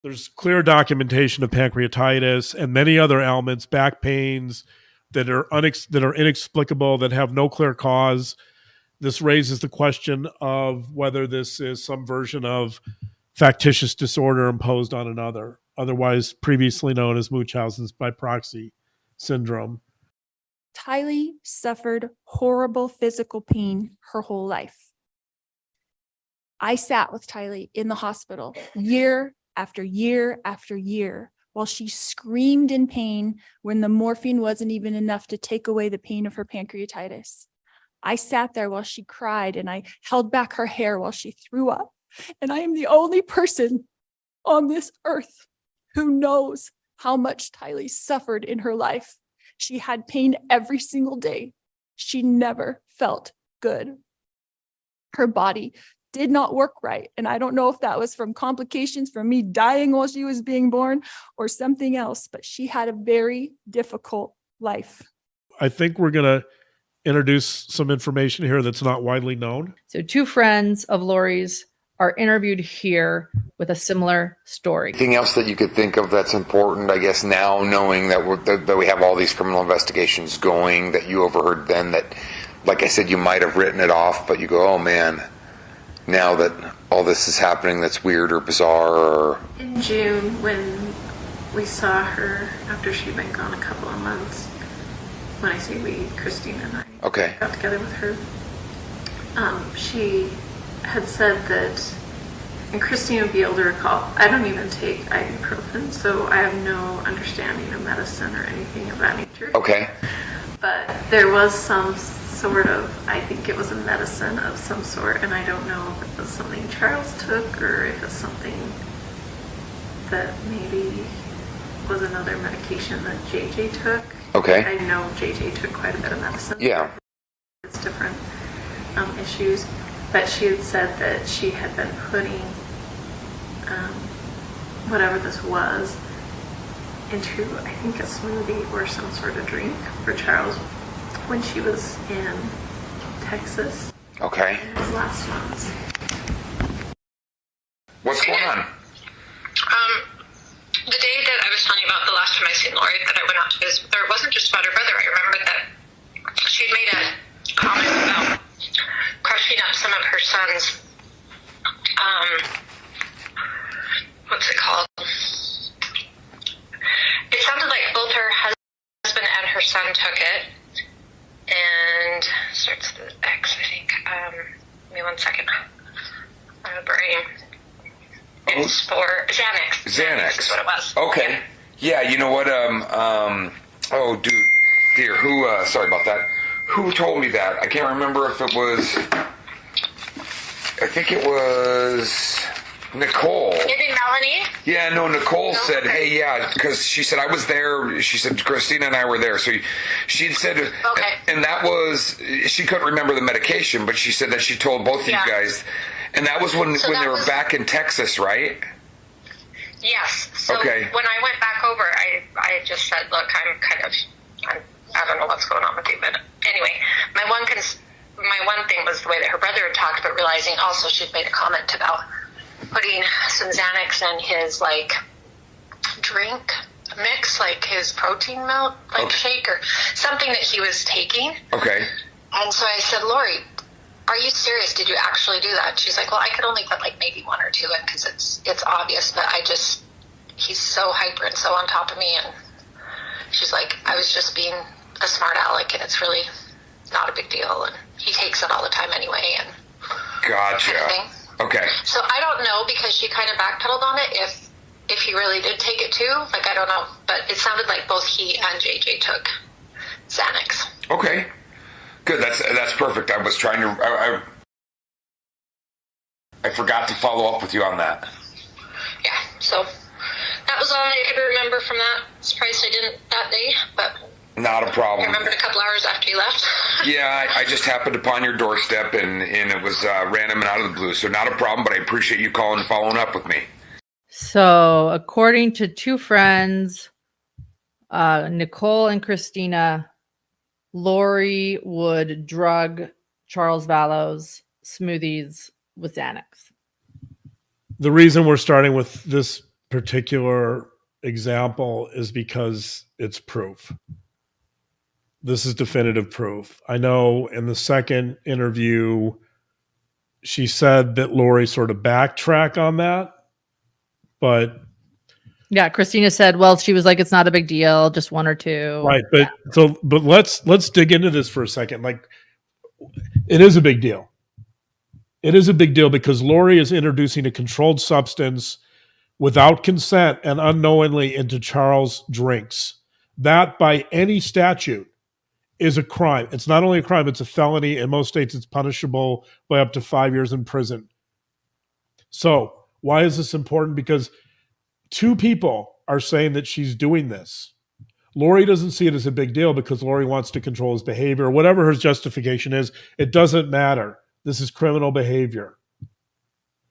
There's clear documentation of pancreatitis and many other ailments, back pains that are inexplicable, that have no clear cause. This raises the question of whether this is some version of factitious disorder imposed on another, otherwise previously known as Munchausen's by proxy syndrome. Tylee suffered horrible physical pain her whole life. I sat with Tylee in the hospital year after year after year while she screamed in pain when the morphine wasn't even enough to take away the pain of her pancreatitis. I sat there while she cried and I held back her hair while she threw up. And I am the only person on this earth who knows how much Tylee suffered in her life. She had pain every single day. She never felt good. Her body did not work right. And I don't know if that was from complications from me dying while she was being born or something else, but she had a very difficult life. I think we're going to introduce some information here that's not widely known. So 2 friends of Lori's are interviewed here with a similar story. Anything else that you could think of that's important, I guess, now knowing that we have all these criminal investigations going, that you overheard then, that, like I said, you might have written it off, but you go, oh man, now that all this is happening that's weird or bizarre? Or... In June, when we saw her after she'd been gone a couple of months, when I say we, Christine and I got together with her, she had said that, and Christine would be able to recall, I don't even take ibuprofen, so I have no understanding of medicine or anything of that nature. Okay. But there was some sort of, I think it was a medicine of some sort, and I don't know if it was something Charles took or if it's something that maybe was another medication that JJ took. Okay. I know JJ took quite a bit of medicine. Yeah. It's different issues. But she had said that she had been putting whatever this was into, I think, a smoothie or some sort of drink for Charles when she was in Texas. Okay. It was last month. What's going on? The day that I was telling you about the last time I seen Lori, that I went out to visit with her, it wasn't just about her brother. I remember that she'd made a comment about crushing up some of her son's, what's it called? It sounded like both her husband and her son took it, and starts with X, I think. Give me 1 second. My brain. It's for Xanax. Xanax is what it was. Okay. Yeah, you know what? Oh, dear. Who? Sorry about that. Who told me that? I can't remember if it was. I think it was Nicole. Maybe Melanie? Yeah, no, Nicole said, hey, yeah, because she said, I was there. She said, Christina and I were there. So she'd said, okay. And that was, she couldn't remember the medication, but she said that she told both of you guys. And that was when they were back in Texas, right? Yes. So okay. When I went back over, I just said, look, I don't know what's going on with you, but anyway, my one thing was the way that her brother had talked, but realizing also she'd made a comment about putting some Xanax in his drink mix, like his protein milk, shake or something that he was taking. Okay. And so I said, Lori, are you serious? Did you actually do that? She's like, well, I could only put maybe 1 or 2 in because it's obvious, but he's so hyper and so on top of me. And she's like, I was just being a smart aleck and it's really not a big deal. And he takes it all the time anyway. And gotcha. Kind of thing. Okay. So I don't know, because she kind of backpedaled on it, if he really did take it too. I don't know. But it sounded like both he and JJ took Xanax. Okay. Good. That's perfect. I was trying to. I forgot to follow up with you on that. Yeah. So that was all I could remember from that. Surprised I didn't that day, but not a problem. I remembered a couple hours after you left. Yeah, I just happened upon your doorstep, and it was random and out of the blue. So not a problem. But I appreciate you calling and following up with me. So according to 2 friends, Nicole and Christina, Lori would drug Charles Vallow's smoothies with Xanax. The reason we're starting with this particular example is because it's proof. This is definitive proof. I know in the second interview, she said that Lori sort of backtracked on that, but Yeah, Christina said, well, she was like, it's not a big deal, just one or two. right. But let's dig into this for a second. Like, it is a big deal. It is a big deal because Lori is introducing a controlled substance without consent and unknowingly into Charles' drinks. That, by any statute, is a crime. It's not only a crime, it's a felony. In most states, it's punishable by up to 5 years in prison. So why is this important? Because two people are saying that she's doing this. Lori doesn't see it as a big deal because Lori wants to control his behavior. Whatever her justification is, it doesn't matter. This is criminal behavior.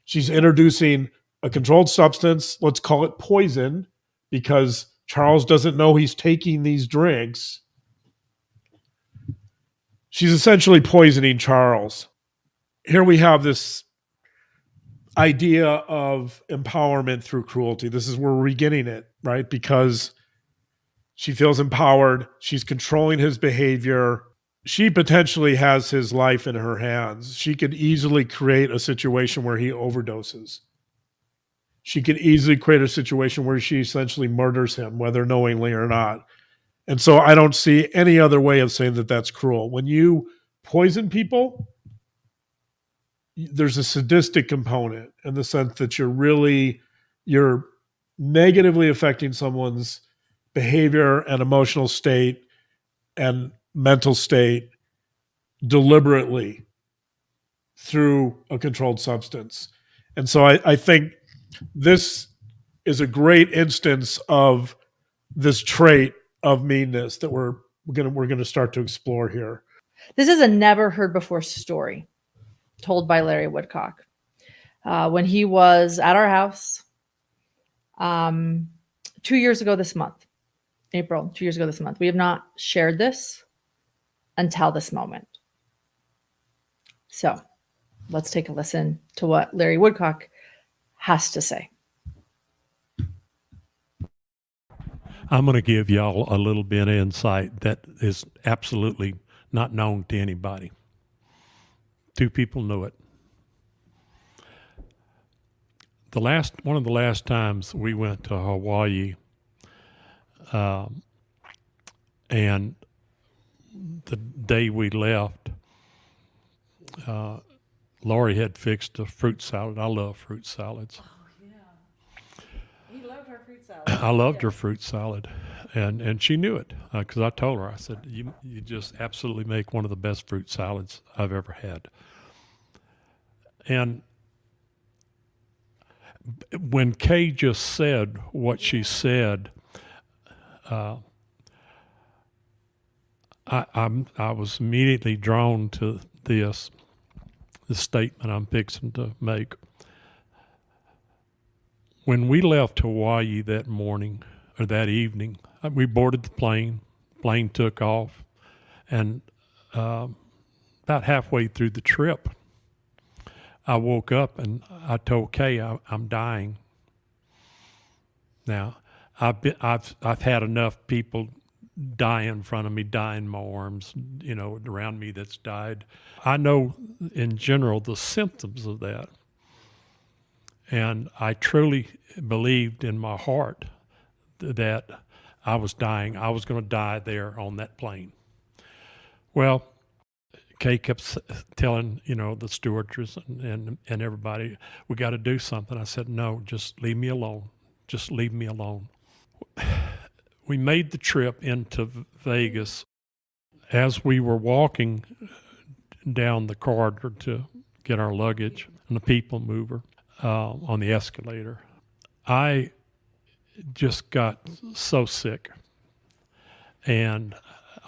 She's introducing a controlled substance, let's call it poison, because Charles doesn't know he's taking these drinks. She's essentially poisoning Charles. Here we have this idea of empowerment through cruelty. This is where we're getting it, right? Because she feels empowered. She's controlling his behavior. She potentially has his life in her hands. She could easily create a situation where he overdoses. She could easily create a situation where she essentially murders him, whether knowingly or not. And so I don't see any other way of saying that that's cruel. When you poison people, there's a sadistic component in the sense that you're negatively affecting someone's behavior and emotional state and mental state deliberately through a controlled substance. And so I think this is a great instance of this trait of meanness that we're going to start to explore here. This is a never heard before story told by Larry Woodcock. When he was at our house 2 years ago this month, April, 2 years ago this month. We have not shared this until this moment. So let's take a listen to what Larry Woodcock has to say. I'm going to give y'all a little bit of insight that is absolutely not known to anybody. Two people know it. One of the last times we went to Hawaii, and the day we left, Lori had fixed a fruit salad. I love fruit salads. He loved her fruit salad. I loved her fruit salad, and she knew it because I told her. I said, "You just absolutely make one of the best fruit salads I've ever had." And when Kay just said what she said, I was immediately drawn to the statement I'm fixing to make. When we left Hawaii that morning or that evening, we boarded the plane. Plane took off, and about halfway through the trip, I woke up and I told Kay I'm dying. Now, I've had enough people die in front of me, die in my arms, around me that's died. I know in general the symptoms of that. And I truly believed in my heart that I was dying. I was going to die there on that plane. Well, Kay kept telling, the stewardess and everybody, we got to do something. I said, no, just leave me alone. Just leave me alone. We made the trip into Vegas. As we were walking down the corridor to get our luggage and the people mover on the escalator, I just got so sick. And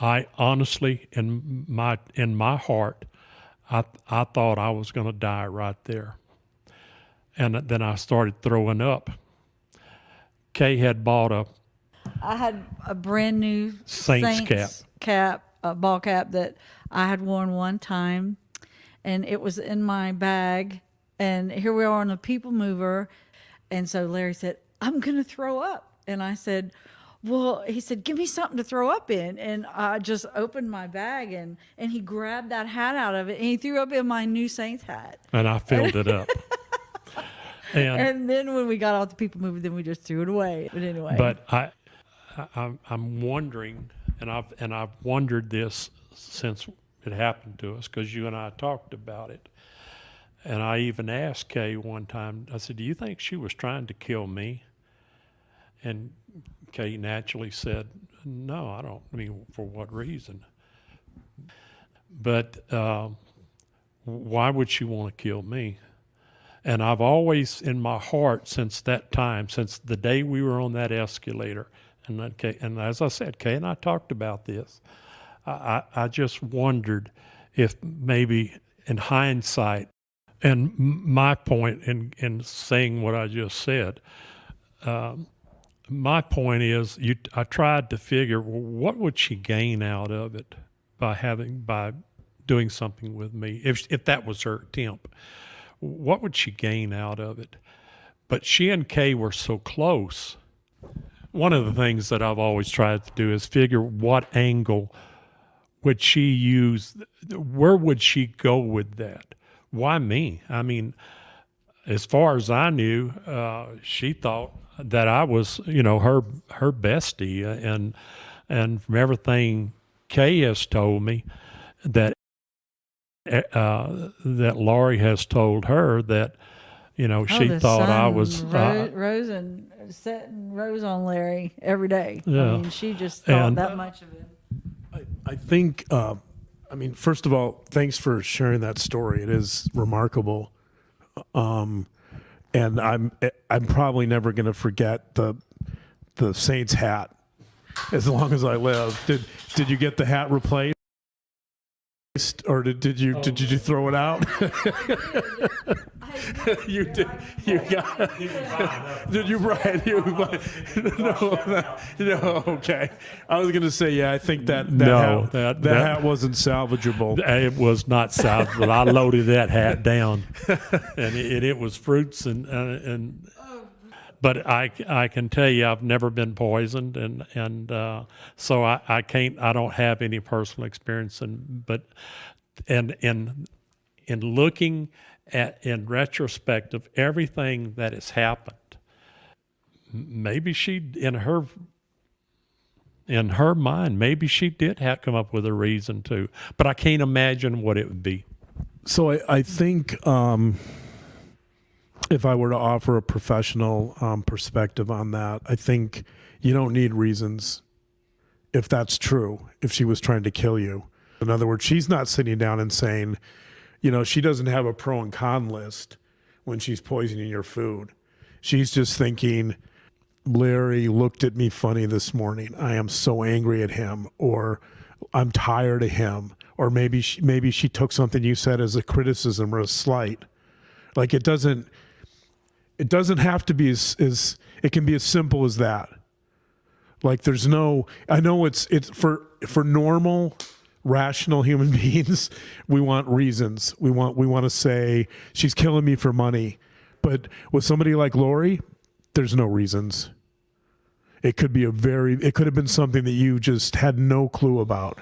I honestly, in my heart, I thought I was going to die right there. And then I started throwing up. Kay had bought I had a brand new Saints cap, a ball cap that I had worn one time, and it was in my bag. And here we are on a people mover. And so Larry said, I'm going to throw up. And I said, well, he said, give me something to throw up in. And I just opened my bag and he grabbed that hat out of it and he threw up in my new Saints hat. And I filled it up. And then when we got all the people moving, then we just threw it away. But anyway. But I'm wondering, and I've wondered this since it happened to us, because you and I talked about it. And I even asked Kay one time, I said, do you think she was trying to kill me? And Kay naturally said, no, I don't. I mean, for what reason? But why would she want to kill me? And I've always, in my heart, since that time, since the day we were on that escalator, and as I said, Kay and I talked about this, I just wondered if maybe in hindsight, and my point in saying what I just said, my point is, I tried to figure, well, what would she gain out of it by doing something with me, if that was her attempt? What would she gain out of it? But she and Kay were so close. One of the things that I've always tried to do is figure what angle would she use, where would she go with that? Why me? I mean, as far as I knew, she thought that I was, her bestie, and from everything Kay has told me, that Lori has told her that, she thought I was Rose setting Rose on Larry every day. Yeah. I mean, she just thought that much of him. I think, first of all, thanks for sharing that story. It is remarkable. And I'm probably never going to forget the Saints hat as long as I live. Did you get the hat replaced? Or did you throw it out? You did. You got. Did you, Brian? No. Okay. I was going to say, yeah. I think that hat wasn't salvageable. It was not salvageable. I loaded that hat down, and it was fruits and. But I can tell you, I've never been poisoned, and so I can't. I don't have any personal experience, but in looking at, in retrospect, of everything that has happened, maybe she, in her mind, maybe she did have come up with a reason to, but I can't imagine what it would be. So I think. If I were to offer a professional perspective on that, I think you don't need reasons if that's true, if she was trying to kill you. In other words, she's not sitting down and saying, she doesn't have a pro and con list when she's poisoning your food. She's just thinking, Larry looked at me funny this morning. I am so angry at him, or I'm tired of him, or maybe she took something you said as a criticism or a slight. Like it doesn't have to be as it can be as simple as that. Like I know it's for normal, rational human beings, we want reasons. We want to say she's killing me for money. But with somebody like Lori, there's no reasons. It could have been something that you just had no clue about.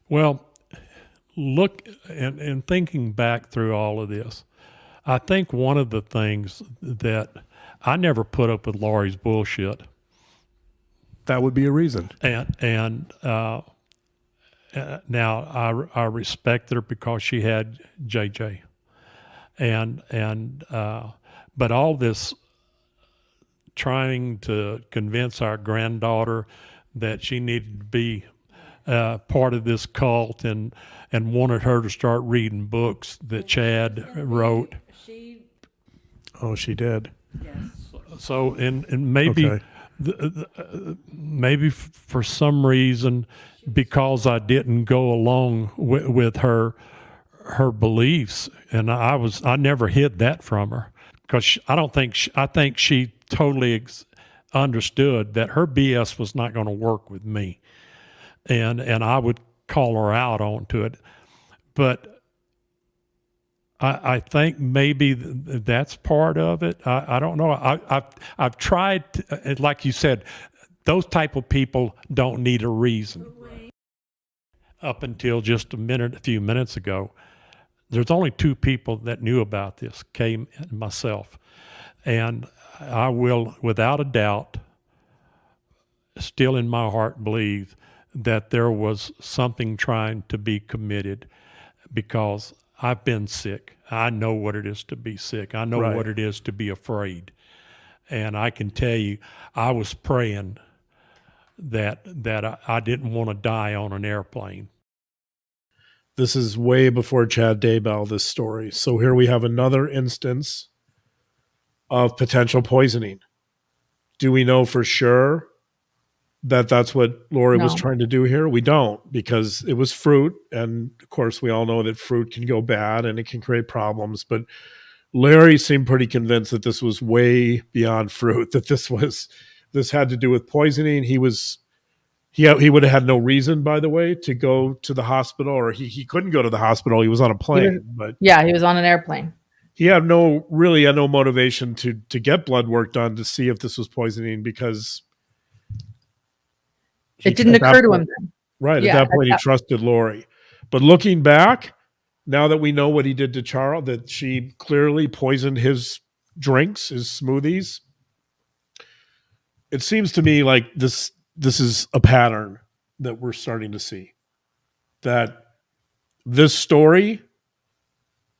Well, look, and thinking back through all of this, I think one of the things that I never put up with Lori's bullshit. That would be a reason. And now I respect her because she had JJ, but all this trying to convince our granddaughter that she needed to be part of this cult and wanted her to start reading books that Chad wrote. She did. Yes. So and maybe Okay. Maybe for some reason, because I didn't go along with her beliefs, and I never hid that from her, because I think she totally understood that her BS was not going to work with me, and I would call her out onto it, but I think maybe that's part of it. I don't know. I've tried, like you said, those type of people don't need a reason. Up until just a few minutes ago, there's only two people that knew about this, Kay and myself. And I will, without a doubt, still in my heart believe that there was something trying to be committed, because I've been sick. I know what it is to be sick. I know Right. what it is to be afraid. And I can tell you, I was praying that I didn't want to die on an airplane. This is way before Chad Daybell, this story. So here we have another instance of potential poisoning. Do we know for sure that that's what Lori was No. trying to do here? We don't, because it was fruit. And of course, we all know that fruit can go bad and it can create problems. But Larry seemed pretty convinced that this was way beyond fruit, that this had to do with poisoning. He would have had no reason, by the way, to go to the hospital, or he couldn't go to the hospital. He was on a plane, but Yeah, he was on an airplane. he had no motivation to get blood work done to see if this was poisoning, because It didn't at that occur to him point- then. Right. Yeah, At that point, he trusted Lori. But looking back, now that we know what he did to Charles, that she clearly poisoned his drinks, his smoothies, it seems to me like this is a pattern that we're starting to see. That this story,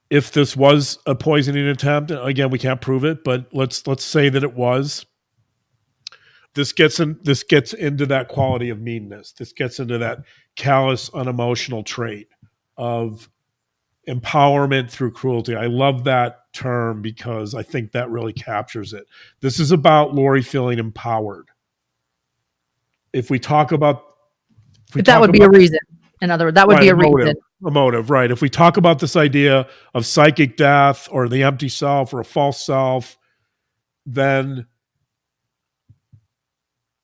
if this was a poisoning attempt, again, we can't prove it, but let's say that it was. This gets into that quality of meanness. This gets into that callous, unemotional trait of empowerment through cruelty. I love that term because I think that really captures it. This is about Lori feeling empowered. If we talk about, But that would be a reason. In other words, that would be a reason. A motive, right? If we talk about this idea of psychic death or the empty self or a false self, then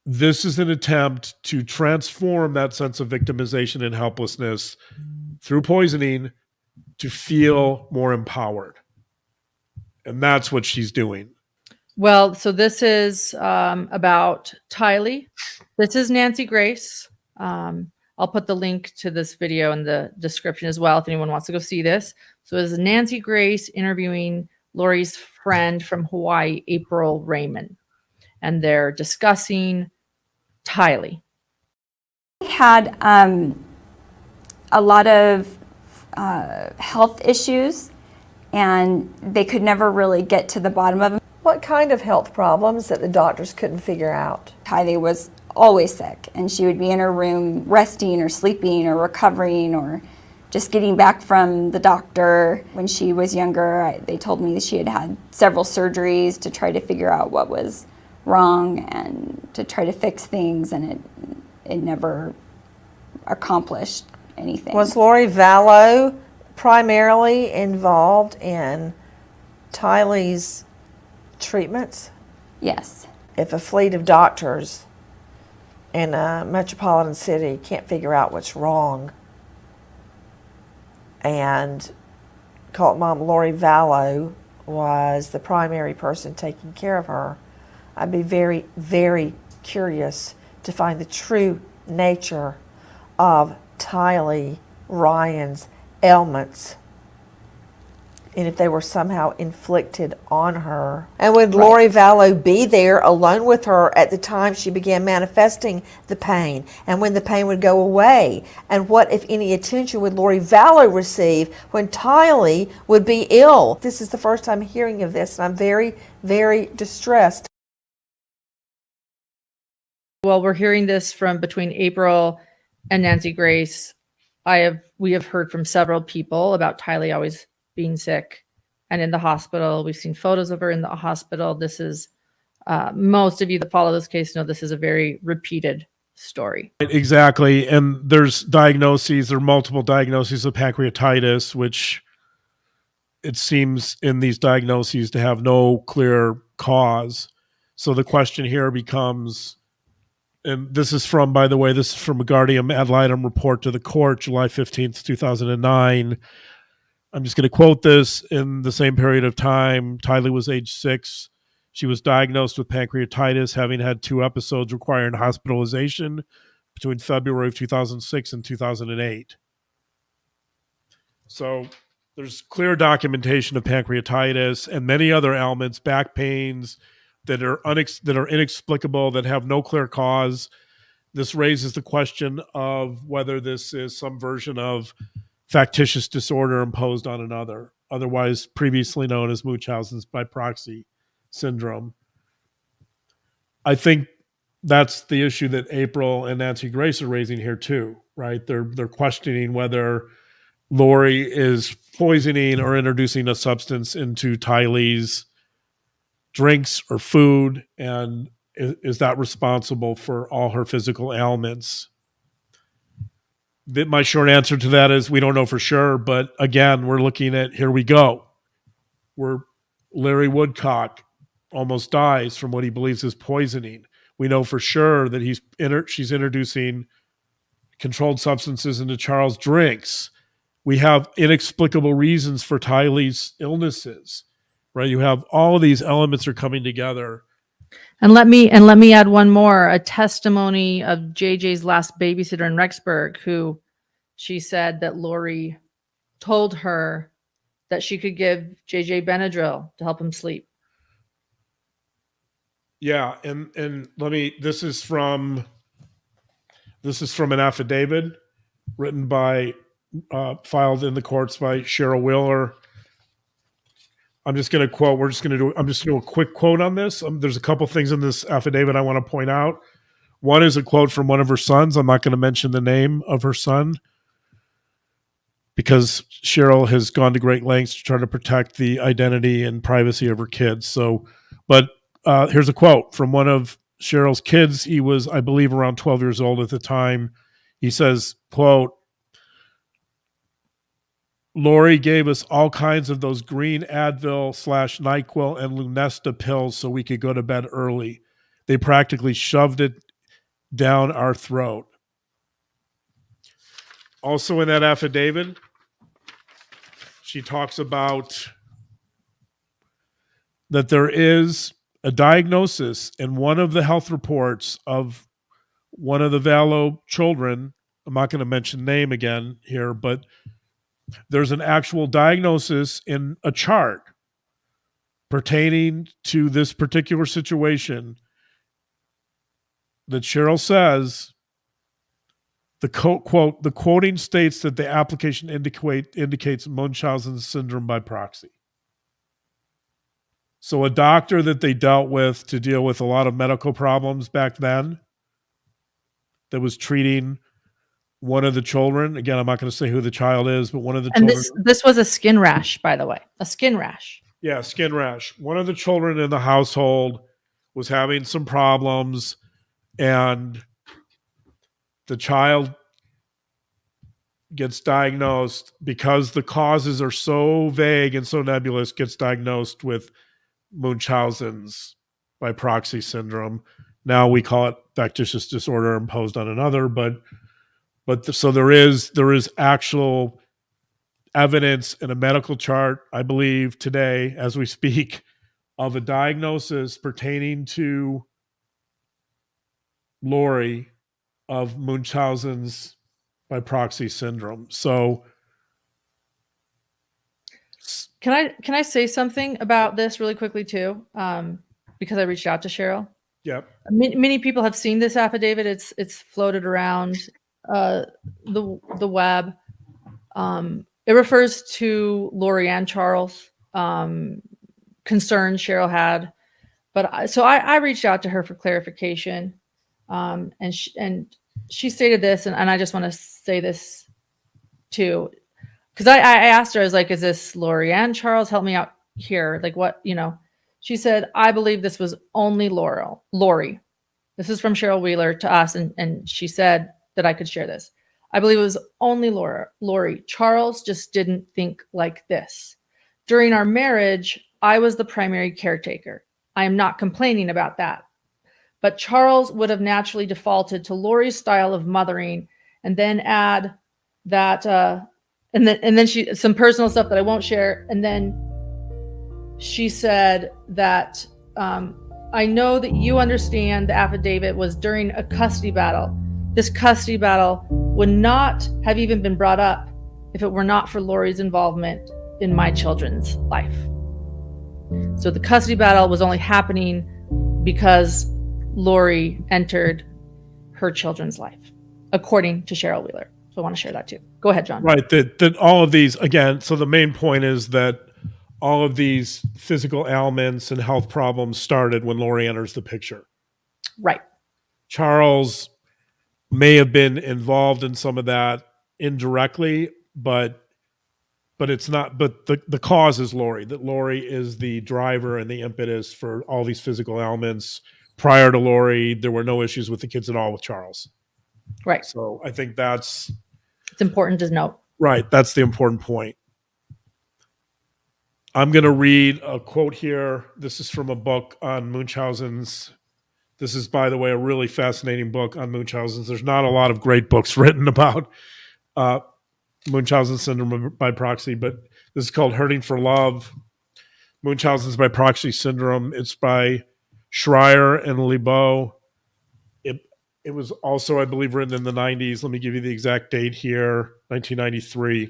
this is an attempt to transform that sense of victimization and helplessness through poisoning to feel more empowered. And that's what she's doing. Well, so this is about Tylee. This is Nancy Grace. I'll put the link to this video in the description as well if anyone wants to go see this. So this is Nancy Grace interviewing Lori's friend from Hawaii, April Raymond. And they're discussing Tylee. He had a lot of health issues, and they could never really get to the bottom of them. What kind of health problems that the doctors couldn't figure out? Tylee was always sick, and she would be in her room resting or sleeping or recovering or just getting back from the doctor. When she was younger, they told me that she had had several surgeries to try to figure out what was wrong and to try to fix things, and it never accomplished anything. Was Lori Vallow primarily involved in Tylee's treatments? Yes. If a fleet of doctors in a metropolitan city can't figure out what's wrong and cult mom Lori Vallow was the primary person taking care of her, I'd be very, very curious to find the true nature of Tylee Ryan's ailments and if they were somehow inflicted on her. And would Lori Vallow be there alone with her at the time she began manifesting the pain and when the pain would go away? And what, if any, attention would Lori Vallow receive when Tylee would be ill? This is the first time hearing of this, and I'm very, very distressed. Well, we're hearing this from between April and Nancy Grace. We have heard from several people about Tylee always being sick and in the hospital. We've seen photos of her in the hospital. This is most of you that follow this case know this is a very repeated story. Exactly. And there's diagnoses, there are multiple diagnoses of pancreatitis, which it seems in these diagnoses to have no clear cause. So the question here becomes, and this is from, by the way, this is from a Guardian ad litem report to the court, July 15th, 2009. I'm just going to quote this. In the same period of time, Tylee was age 6. She was diagnosed with pancreatitis, having had 2 episodes requiring hospitalization between February of 2006 and 2008. So there's clear documentation of pancreatitis and many other ailments, back pains that are inexplicable, that have no clear cause. This raises the question of whether this is some version of factitious disorder imposed on another, otherwise previously known as Munchausen's by proxy syndrome. I think that's the issue that April and Nancy Grace are raising here too, right? They're questioning whether Lori is poisoning or introducing a substance into Tylee's drinks or food, and is that responsible for all her physical ailments? My short answer to that is we don't know for sure, but again, we're looking at, here we go. Larry Woodcock almost dies from what he believes is poisoning. We know for sure that she's introducing controlled substances into Charles' drinks. We have inexplicable reasons for Tylee's illnesses, right? You have all of these elements are coming together. And let me add one more, a testimony of JJ's last babysitter in Rexburg, who she said that Lori told her that she could give JJ Benadryl to help him sleep. Yeah, and this is from an affidavit written by filed in the courts by Cheryl Wheeler. I'm just going to do a quick quote on this. There's a couple things in this affidavit I want to point out. One is a quote from one of her sons. I'm not going to mention the name of her son because Cheryl has gone to great lengths to try to protect the identity and privacy of her kids. But here's a quote from one of Cheryl's kids. He was, I believe, around 12 years old at the time. He says, quote, Lori gave us all kinds of those green Advil / NyQuil and Lunesta pills so we could go to bed early. They practically shoved it down our throat. Also in that affidavit, she talks about that there is a diagnosis in one of the health reports of one of the Vallow children. I'm not going to mention name again here, but there's an actual diagnosis in a chart pertaining to this particular situation that Cheryl says the quote, the quoting states that the application indicates Munchausen syndrome by proxy. So a doctor that they dealt with to deal with a lot of medical problems back then that was treating one of the children. Again, I'm not going to say who the child is, but one of the children. This was a skin rash, by the way, a skin rash. Yeah, skin rash. One of the children in the household was having some problems, and the child gets diagnosed because the causes are so vague and so nebulous, gets diagnosed with Munchausen's by proxy syndrome. Now we call it factitious disorder imposed on another, so there is actual evidence in a medical chart, I believe today as we speak, of a diagnosis pertaining to Lori of Munchausen's by proxy syndrome. So can I say something about this really quickly too? Because I reached out to Cheryl. Yep. Many people have seen this affidavit. It's floated around the web. It refers to Lori and Charles, concerns Cheryl had, but I reached out to her for clarification, and she stated this, and I just want to say this too, because I asked her, I was like, "Is this Lori and Charles? Help me out here. Like, what, you know?" She said, "I believe this was only Lori." This is from Cheryl Wheeler to us, and she said that I could share this. "I believe it was only Lori. Charles just didn't think like this. During our marriage, I was the primary caretaker. I am not complaining about that. But Charles would have naturally defaulted to Lori's style of mothering and then add that And then she, some personal stuff that I won't share. And then she said that, I know that you understand the affidavit was during a custody battle. This custody battle would not have even been brought up if it were not for Lori's involvement in my children's life. So the custody battle was only happening because Lori entered her children's life, according to Cheryl Wheeler. So I want to share that too. Go ahead, John. Right. That all of these, again, so the main point is that all of these physical ailments and health problems started when Lori enters the picture. Right. Charles may have been involved in some of that indirectly, but it's not, but the cause is Lori, that Lori is the driver and the impetus for all these physical ailments. Prior to Lori, there were no issues with the kids at all with Charles. Right. So I think it's important to note. Right. That's the important point. I'm going to read a quote here. This is from a book on Munchausen's. This is, by the way, a really fascinating book on Munchausen's. There's not a lot of great books written about Munchausen syndrome by proxy, but this is called Hurting for Love, Munchausen's by Proxy Syndrome. It's by Schreier and Lebeau. It was also, I believe, written in the 90s. Let me give you the exact date here, 1993.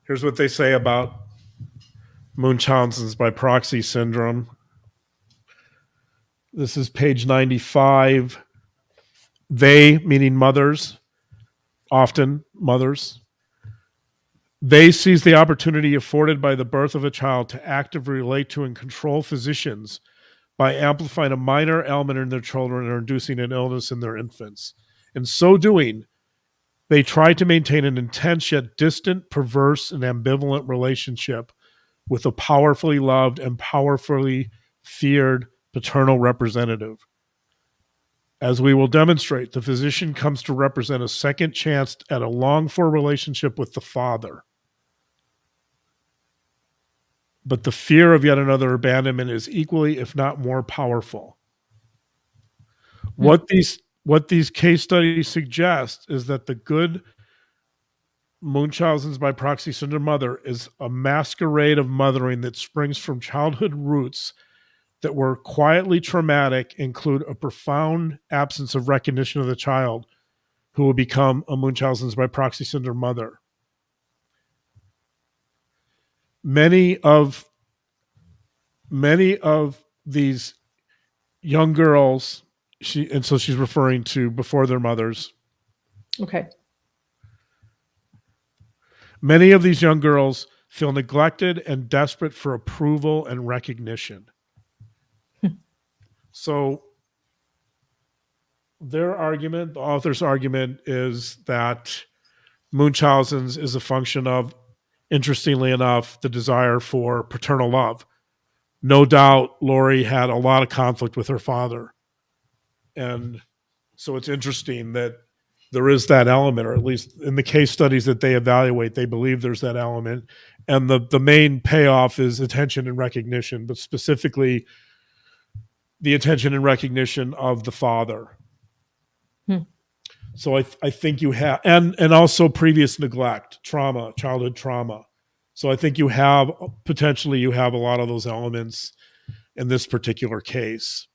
Here's what they say about Munchausen's by proxy syndrome. This is page 95. They, meaning mothers, often mothers, they seize the opportunity afforded by the birth of a child to actively relate to and control physicians by amplifying a minor ailment in their children or inducing an illness in their infants. In so doing, they try to maintain an intense yet distant, perverse, and ambivalent relationship with a powerfully loved and powerfully feared paternal representative. As we will demonstrate, the physician comes to represent a second chance at a longed-for relationship with the father. But the fear of yet another abandonment is equally, if not more, powerful. What these case studies suggest is that the good Munchausen's by proxy syndrome mother is a masquerade of mothering that springs from childhood roots that were quietly traumatic, include a profound absence of recognition of the child who will become a Munchausen's by proxy syndrome mother. Many of these young girls, so she's referring to before their mothers. Okay. Many of these young girls feel neglected and desperate for approval and recognition. So their argument, the author's argument, is that Munchausen's is a function of, interestingly enough, the desire for paternal love. No doubt Lori had a lot of conflict with her father. And so it's interesting that there is that element, or at least in the case studies that they evaluate, they believe there's that element. And the main payoff is attention and recognition, but specifically the attention and recognition of the father. So I think you have, and also previous neglect, trauma, childhood trauma. So I think you have a lot of those elements in this particular case.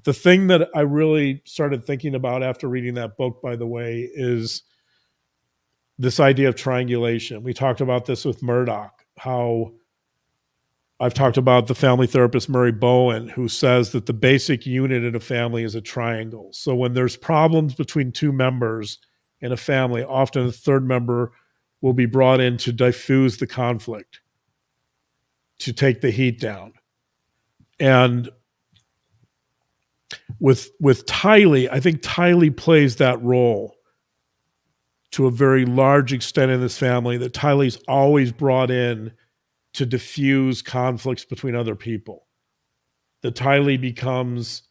The thing that I really started thinking about after reading that book, by the way, is this idea of triangulation. We talked about this with Murdoch, how I've talked about the family therapist Murray Bowen, who says that the basic unit in a family is a triangle. So when there's problems between two members in a family, often a third member will be brought in to diffuse the conflict, to take the heat down. And with Tylee, I think Tylee plays that role to a very large extent in this family, that Tylee's always brought in to diffuse conflicts between other people. That Tylee becomes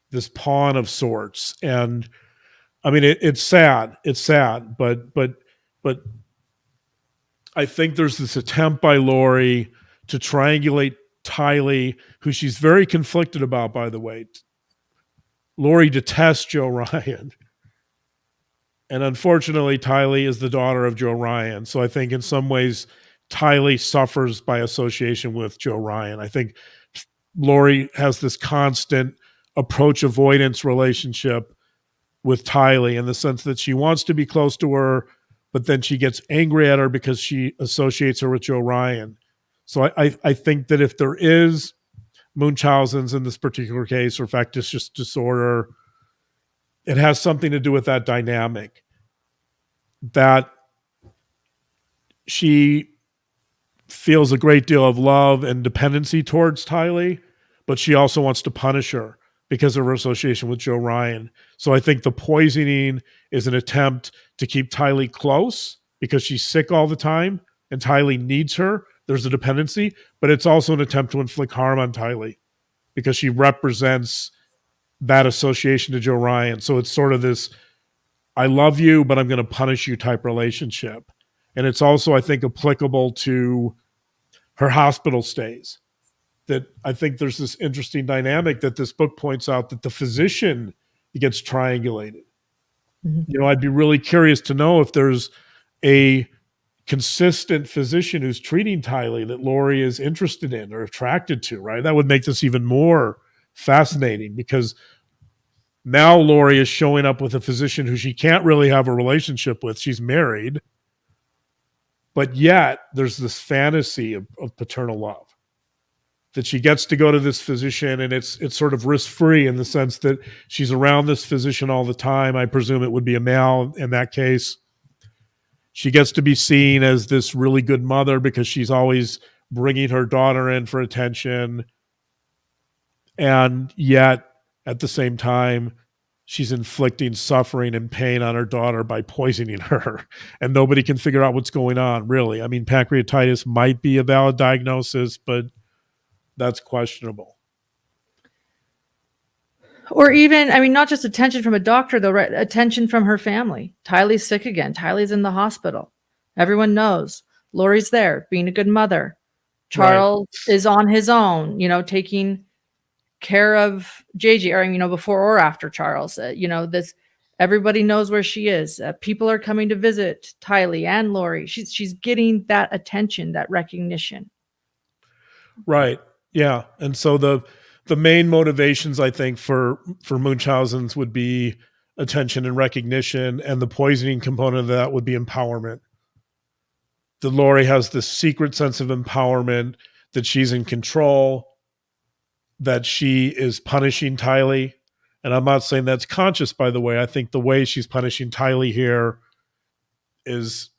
this pawn of sorts. And I mean, it's sad. It's sad, but I think there's this attempt by Lori to triangulate Tylee, who she's very conflicted about, by the way. Lori detests Joe Ryan. And unfortunately, Tylee is the daughter of Joe Ryan. So I think in some ways, Tylee suffers by association with Joe Ryan. I think Lori has this constant approach avoidance relationship with Tylee in the sense that she wants to be close to her, but then she gets angry at her because she associates her with Joe Ryan. So I think that if there is Munchausen's in this particular case or factitious disorder, it has something to do with that dynamic, that she feels a great deal of love and dependency towards Tylee, but she also wants to punish her because of her association with Joe Ryan. So I think the poisoning is an attempt to keep Tylee close because she's sick all the time and Tylee needs her. There's a dependency, but it's also an attempt to inflict harm on Tylee because she represents that association to Joe Ryan. So it's sort of this, I love you, but I'm going to punish you type relationship. And it's also, I think, applicable to her hospital stays. That I think there's this interesting dynamic that this book points out, that the physician gets triangulated. Mm-hmm. I'd be really curious to know if there's a consistent physician who's treating Tylee that Lori is interested in or attracted to, right? That would make this even more fascinating because now Lori is showing up with a physician who she can't really have a relationship with. She's married, but yet there's this fantasy of paternal love, that she gets to go to this physician and it's sort of risk-free in the sense that she's around this physician all the time. I presume it would be a male in that case. She gets to be seen as this really good mother because she's always bringing her daughter in for attention. And yet, at the same time, she's inflicting suffering and pain on her daughter by poisoning her. And nobody can figure out what's going on, really. I mean, pancreatitis might be a valid diagnosis, but that's questionable. Or even, I mean, not just attention from a doctor, though, right? Attention from her family. Tylee's sick again. Tylee's in the hospital. Everyone knows. Lori's there, being a good mother. Charles is on his own, taking care of JJ, or, before or after Charles. This, everybody knows where she is. People are coming to visit Tylee and Lori. She's getting that attention, that recognition. Right. Yeah. And so the main motivations, I think, for Munchausen's would be attention and recognition, and the poisoning component of that would be empowerment. That Lori has this secret sense of empowerment, that she's in control, that she is punishing Tylee. And I'm not saying that's conscious, by the way. I think the way she's punishing Tylee here is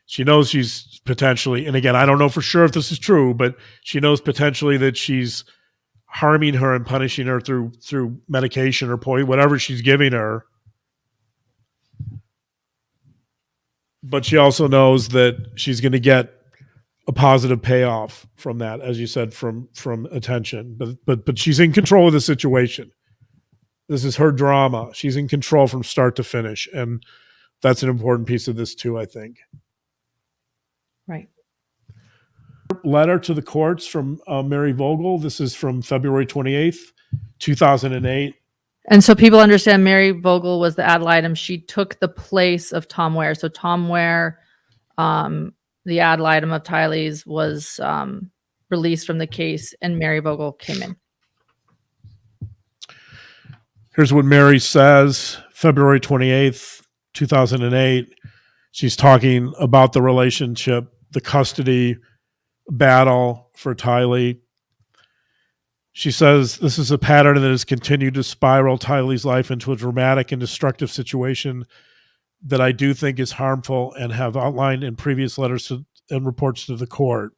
she knows she's potentially, and again, I don't know for sure if this is true, but she knows potentially that she's harming her and punishing her through medication or poison, whatever she's giving her. But she also knows that she's going to get a positive payoff from that, as you said, from attention. But she's in control of the situation. This is her drama. She's in control from start to finish, and that's an important piece of this too, I think. Right. Letter to the courts from Mary Vogel. This is from February 28th, 2008. And so people understand Mary Vogel was the ad litem. She took the place of Tom Ware. So Tom Ware, the ad litem of Tylee's, was released from the case, and Mary Vogel came in. Here's what Mary says, February 28th, 2008. She's talking about the relationship, the custody battle for Tylee. She says, this is a pattern that has continued to spiral Tylee's life into a dramatic and destructive situation that I do think is harmful and have outlined in previous letters and reports to the court.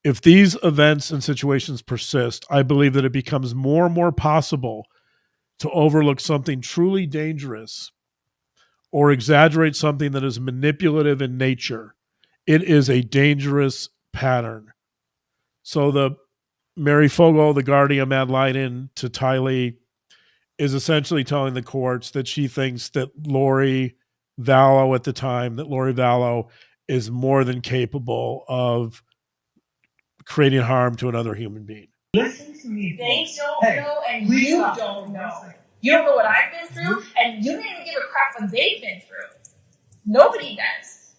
If these events and situations persist, I believe that it becomes more and more possible to overlook something truly dangerous or exaggerate something that is manipulative in nature. It is a dangerous pattern. So the Mary Vogel, the guardian ad litem to Tylee, is essentially telling the courts that she thinks that Lori Vallow at the time, that Lori Vallow is more than capable of creating harm to another human being. Listen to me. They don't know, and you don't know. You don't know what I've been through, and you don't even give a crap what they've been through. Nobody does.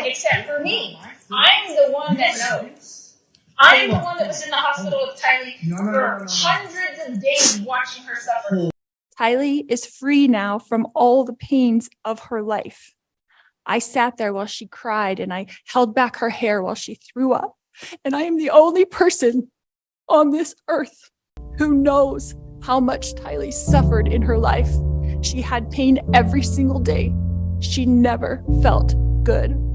Except for me. I'm the one that knows. I'm the one that was in the hospital with Tylee for hundreds of days watching her suffer. Tylee is free now from all the pains of her life. I sat there while she cried and I held back her hair while she threw up. And I am the only person on this earth who knows how much Tylee suffered in her life. She had pain every single day. She never felt good